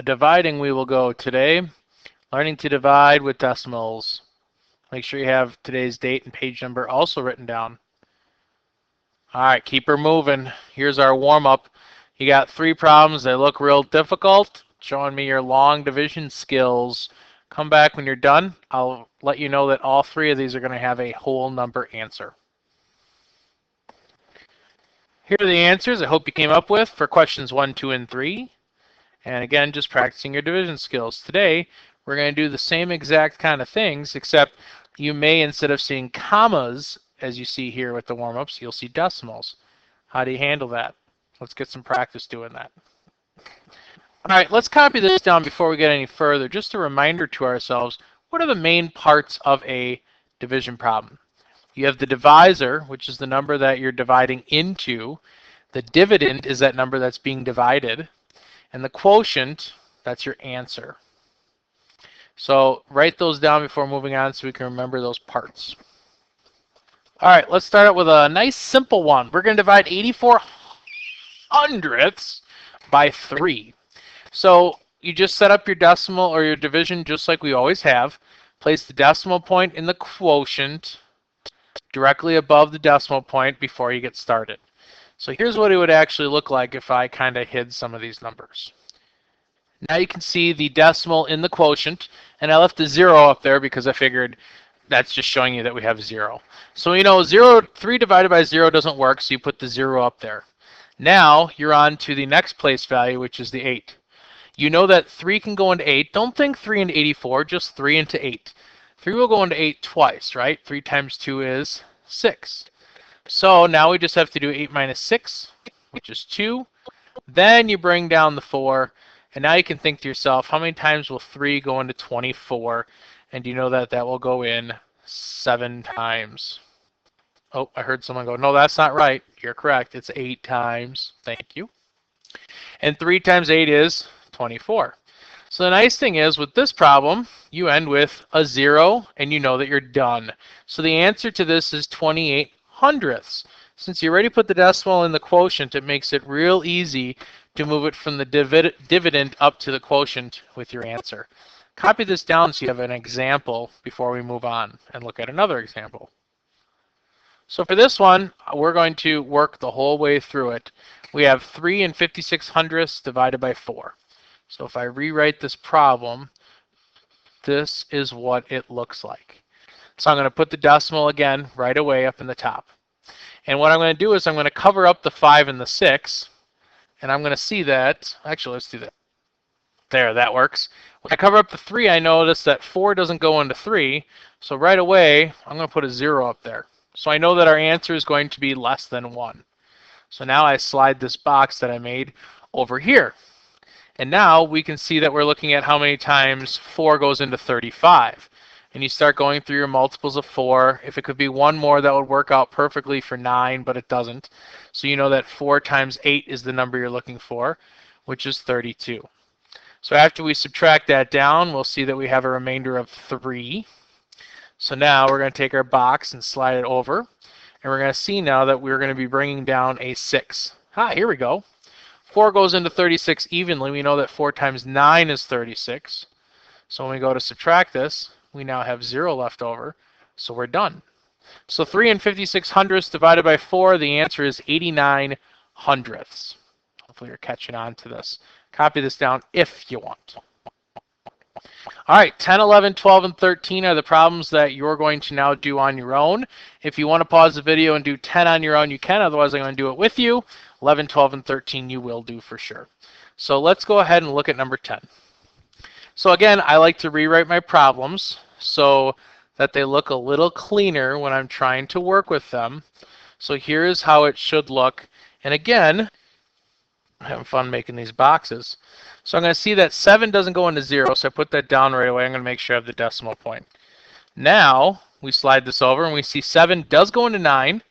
Dividing we will go today. Learning to divide with decimals. Make sure you have today's date and page number also written down. All right, keep her moving. Here's our warm-up. You got 3 problems. They look real difficult. Showing me your long division skills. Come back when you're done. I'll let you know that all 3 of these are going to have a whole number answer. Here are the answers I hope you came up with for questions 1, 2, and 3. And again, just practicing your division skills. Today, we're going to do the same exact kind of things, except you may, instead of seeing commas, as you see here with the warm-ups, you'll see decimals. How do you handle that? Let's get some practice doing that. All right, let's copy this down before we get any further. Just a reminder to ourselves, what are the main parts of a division problem? You have the divisor, which is the number that you're dividing into. The dividend is that number that's being divided. And the quotient, that's your answer. So write those down before moving on so we can remember those parts. All right, let's start out with a nice simple one. We're going to divide 84 hundredths by 3. So you just set up your decimal or your division just like we always have. Place the decimal point in the quotient directly above the decimal point before you get started. So here's what it would actually look like if I kind of hid some of these numbers. Now you can see the decimal in the quotient, and I left the 0 up there because I figured that's just showing you that we have 0. So you know 3 divided by 0 doesn't work, so you put the 0 up there. Now you're on to the next place value, which is the 8. You know that 3 can go into 8. Don't think 3 into 84, just 3 into 8. 3 will go into 8 twice, right? 3 times 2 is 6. So now we just have to do 8 minus 6, which is 2. Then you bring down the 4, and now you can think to yourself, how many times will 3 go into 24? And you know that that will go in 7 times. Oh, I heard someone go, no, that's not right. You're correct. It's 8 times. Thank you. And 3 times 8 is 24. So the nice thing is with this problem, you end with a 0, and you know that you're done. So the answer to this is 28 hundredths. Since you already put the decimal in the quotient, it makes it real easy to move it from the dividend up to the quotient with your answer. Copy this down so you have an example before we move on and look at another example. So for this one, we're going to work the whole way through it. We have 3 and 56 hundredths divided by 4. So if I rewrite this problem, this is what it looks like. So I'm going to put the decimal again right away up in the top. And what I'm going to do is I'm going to cover up the 5 and the 6. And I'm going to see that, actually let's do that. There, that works. When I cover up the 3, I notice that 4 doesn't go into 3. So right away, I'm going to put a 0 up there. So I know that our answer is going to be less than 1. So now I slide this box that I made over here. And now we can see that we're looking at how many times 4 goes into 35. And you start going through your multiples of 4. If it could be one more, that would work out perfectly for 9, but it doesn't. So you know that 4 times 8 is the number you're looking for, which is 32. So after we subtract that down, we'll see that we have a remainder of 3. So now we're going to take our box and slide it over. And we're going to see now that we're going to be bringing down a 6. Here we go. 4 goes into 36 evenly. We know that 4 times 9 is 36. So when we go to subtract this, we now have 0 left over. So we're done. So 3 and 56 hundredths divided by 4, the answer is 89 hundredths. Hopefully you're catching on to this. Copy this down if you want. All right, 10, 11, 12, and 13 are the problems that you're going to now do on your own. If you want to pause the video and do 10 on your own, you can. Otherwise, I'm going to do it with you. 11, 12, and 13 you will do for sure. So let's go ahead and look at number 10. So again, I like to rewrite my problems so that they look a little cleaner when I'm trying to work with them. So here's how it should look. And again, I'm having fun making these boxes. So I'm going to see that 7 doesn't go into 0, so I put that down right away. I'm going to make sure I have the decimal point. Now, we slide this over, and we see 7 does go into 9,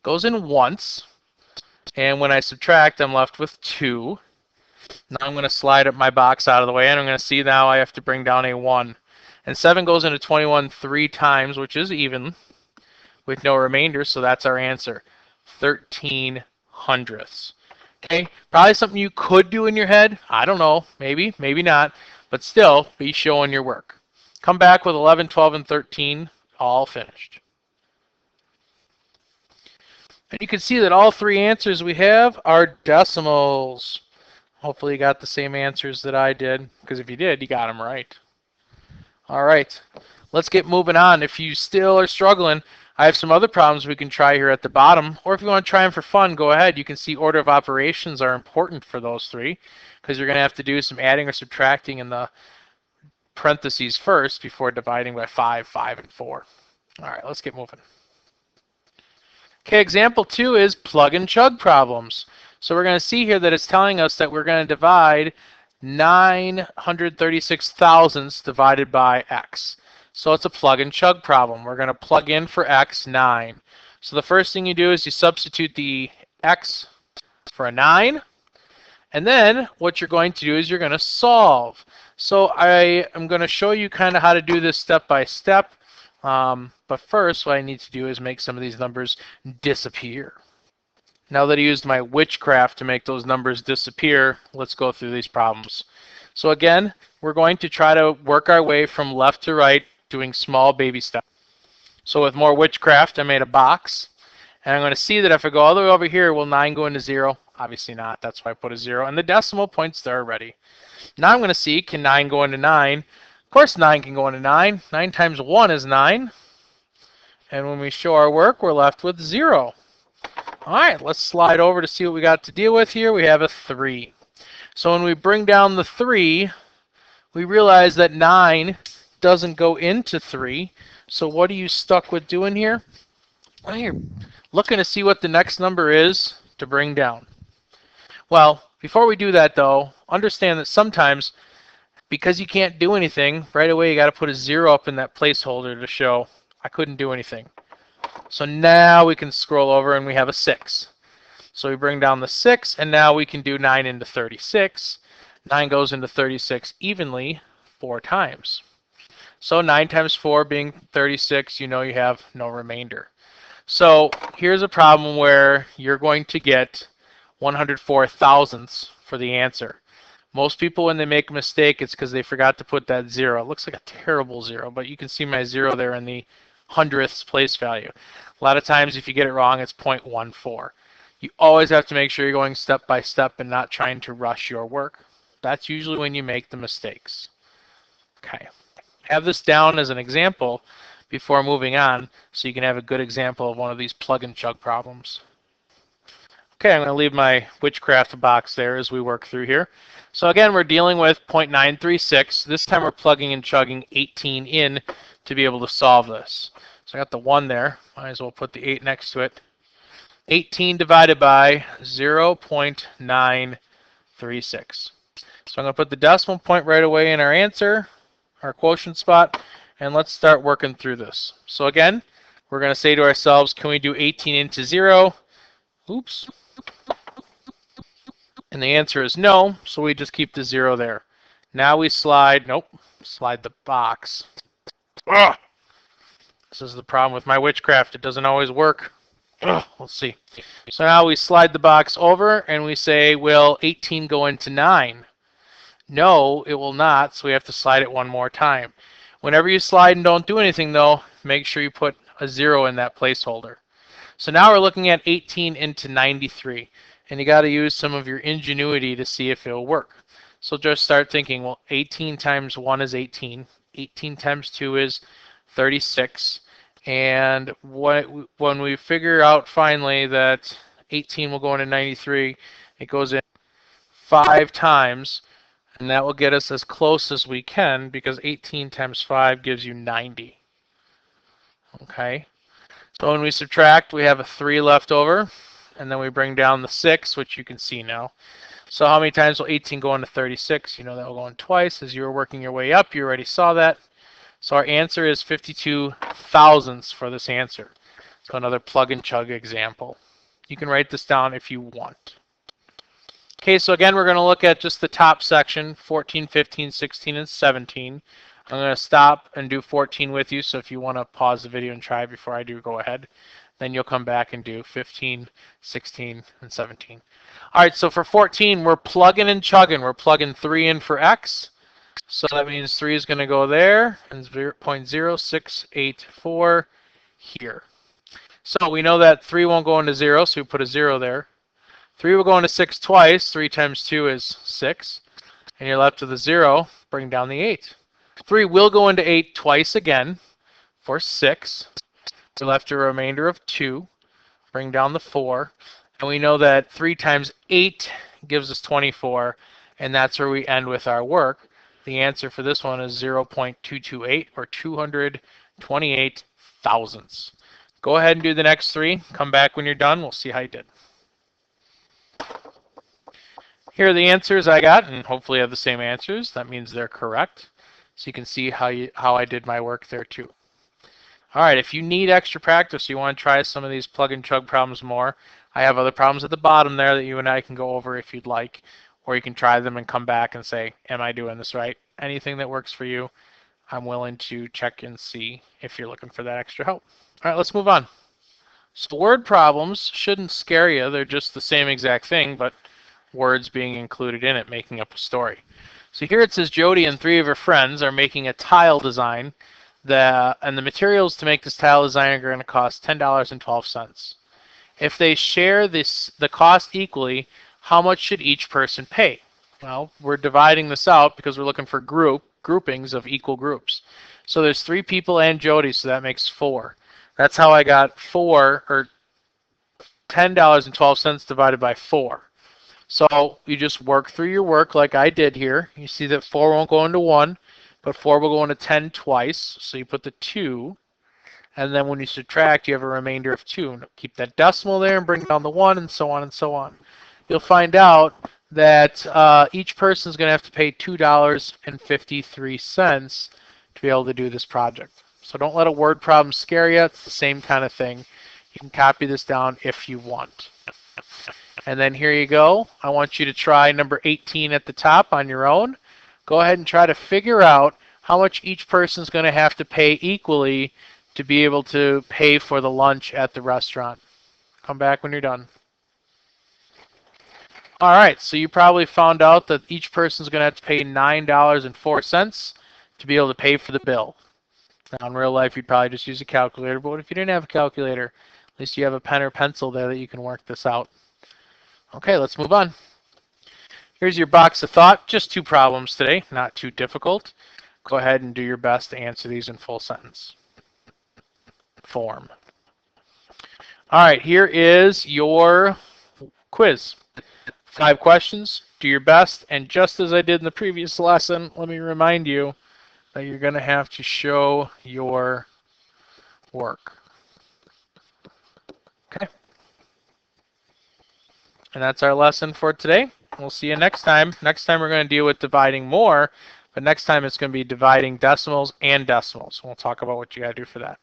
goes in once, and when I subtract, I'm left with 2. Now I'm going to slide up my box out of the way, and I'm going to see now I have to bring down a 1. And 7 goes into 21 3 times, which is even, with no remainder, so that's our answer, 13 hundredths. Okay, probably something you could do in your head. I don't know, maybe, maybe not, but still be showing your work. Come back with 11, 12, and 13 all finished. And you can see that all three answers we have are decimals. Hopefully you got the same answers that I did, because if you did, you got them right. All right, let's get moving on. If you still are struggling, I have some other problems we can try here at the bottom, or if you want to try them for fun, go ahead. You can see order of operations are important for those three, because you're going to have to do some adding or subtracting in the parentheses first before dividing by 5, 5, and 4. All right, let's get moving. Okay, example 2 is plug and chug problems. So we're going to see here that it's telling us that we're going to divide 936 thousandths divided by x. So it's a plug and chug problem. We're going to plug in for x 9. So the first thing you do is you substitute the x for a 9. And then what you're going to do is you're going to solve. So I am going to show you kind of how to do this step by step. But first, what I need to do is make some of these numbers disappear. Now that I used my witchcraft to make those numbers disappear, let's go through these problems. So again, we're going to try to work our way from left to right, doing small baby steps. So with more witchcraft, I made a box. And I'm going to see that if I go all the way over here, will 9 go into 0? Obviously not. That's why I put a 0. And the decimal point's there already. Now I'm going to see, can 9 go into 9? Of course 9 can go into 9. 9 times 1 is 9. And when we show our work, we're left with 0. All right, let's slide over to see what we got to deal with here. We have a 3. So when we bring down the 3, we realize that 9 doesn't go into 3. So what are you stuck with doing here? Well, you're looking to see what the next number is to bring down. Well, before we do that, though, understand that sometimes, because you can't do anything, right away you got to put a 0 up in that placeholder to show I couldn't do anything. So now we can scroll over and we have a 6. So we bring down the 6, and now we can do 9 into 36. 9 goes into 36 evenly 4 times. So 9 times 4 being 36, you know you have no remainder. So here's a problem where you're going to get 104 thousandths for the answer. Most people, when they make a mistake, it's because they forgot to put that 0. It looks like a terrible 0, but you can see my 0 there in the hundredths place value. A lot of times, if you get it wrong, it's 0.14. You always have to make sure you're going step by step and not trying to rush your work. That's usually when you make the mistakes. Okay. Have this down as an example before moving on so you can have a good example of one of these plug and chug problems. Okay, I'm going to leave my witchcraft box there as we work through here. So again, we're dealing with 0.936. This time we're plugging and chugging 18 in to be able to solve this. So I got the 1 there. Might as well put the 8 next to it. 18 divided by 0.936. So I'm going to put the decimal point right away in our answer, our quotient spot, and let's start working through this. So again, we're going to say to ourselves, can we do 18 into 0? Oops. And the answer is no, so we just keep the 0 there. Now we slide the box. Ugh. This is the problem with my witchcraft. It doesn't always work. Ugh. Let's see. So now we slide the box over and we say, will 18 go into 9? No, it will not, so we have to slide it one more time. Whenever you slide and don't do anything, though, make sure you put a 0 in that placeholder. So now we're looking at 18 into 93. And you got to use some of your ingenuity to see if it'll work. So just start thinking, well, 18 times 1 is 18. 18 times 2 is 36. And when we figure out finally that 18 will go into 93, it goes in 5 times. And that will get us as close as we can because 18 times 5 gives you 90. Okay. So when we subtract, we have a 3 left over. And then we bring down the 6, which you can see now. So how many times will 18 go into 36? You know that will go in twice. As you were working your way up, you already saw that. So our answer is 52 thousandths for this answer. So another plug and chug example. You can write this down if you want. Okay, so again, we're going to look at just the top section, 14, 15, 16, and 17. I'm going to stop and do 14 with you, so if you want to pause the video and try before I do, go ahead. Then you'll come back and do 15, 16, and 17. All right, so for 14, we're plugging and chugging. We're plugging 3 in for x. So that means 3 is going to go there, and 0.0684 here. So we know that 3 won't go into 0, so we put a 0 there. 3 will go into 6 twice. 3 times 2 is 6. And you're left with a 0. Bring down the 8. 3 will go into 8 twice again for 6. We're left a remainder of 2. Bring down the 4. And we know that 3 times 8 gives us 24. And that's where we end with our work. The answer for this one is 0.228, or 228 thousandths. Go ahead and do the next 3. Come back when you're done. We'll see how you did. Here are the answers I got, and hopefully I have the same answers. That means they're correct. So you can see how I did my work there too. All right, if you need extra practice, you want to try some of these plug and chug problems more, I have other problems at the bottom there that you and I can go over if you'd like, or you can try them and come back and say, am I doing this right? Anything that works for you, I'm willing to check and see if you're looking for that extra help. All right, let's move on. So word problems shouldn't scare you. They're just the same exact thing, but words being included in it, making up a story. So here it says Jody and 3 of her friends are making a tile design, and the materials to make this tile design are going to cost $10.12. If they share the cost equally, how much should each person pay? Well, we're dividing this out because we're looking for groupings of equal groups. So there's 3 people and Jody, so that makes 4. That's how I got $10.12 divided by 4. So you just work through your work like I did here. You see that 4 won't go into 1, but 4 will go into 10 twice. So you put the 2, and then when you subtract, you have a remainder of 2. Keep that decimal there and bring down the 1, and so on and so on. You'll find out that each person is going to have to pay $2.53 to be able to do this project. So don't let a word problem scare you. It's the same kind of thing. You can copy this down if you want. And then here you go. I want you to try number 18 at the top on your own. Go ahead and try to figure out how much each person is going to have to pay equally to be able to pay for the lunch at the restaurant. Come back when you're done. All right, so you probably found out that each person is going to have to pay $9.04 to be able to pay for the bill. Now, in real life, you'd probably just use a calculator, but what if you didn't have a calculator? At least you have a pen or pencil there that you can work this out. Okay, let's move on. Here's your box of thought. Just 2 problems today, not too difficult. Go ahead and do your best to answer these in full sentence form. All right, here is your quiz. 5 questions. Do your best, and just as I did in the previous lesson, let me remind you that you're going to have to show your work. Okay. And that's our lesson for today. We'll see you next time. Next time we're going to deal with dividing more, but next time it's going to be dividing decimals and decimals. We'll talk about what you got to do for that.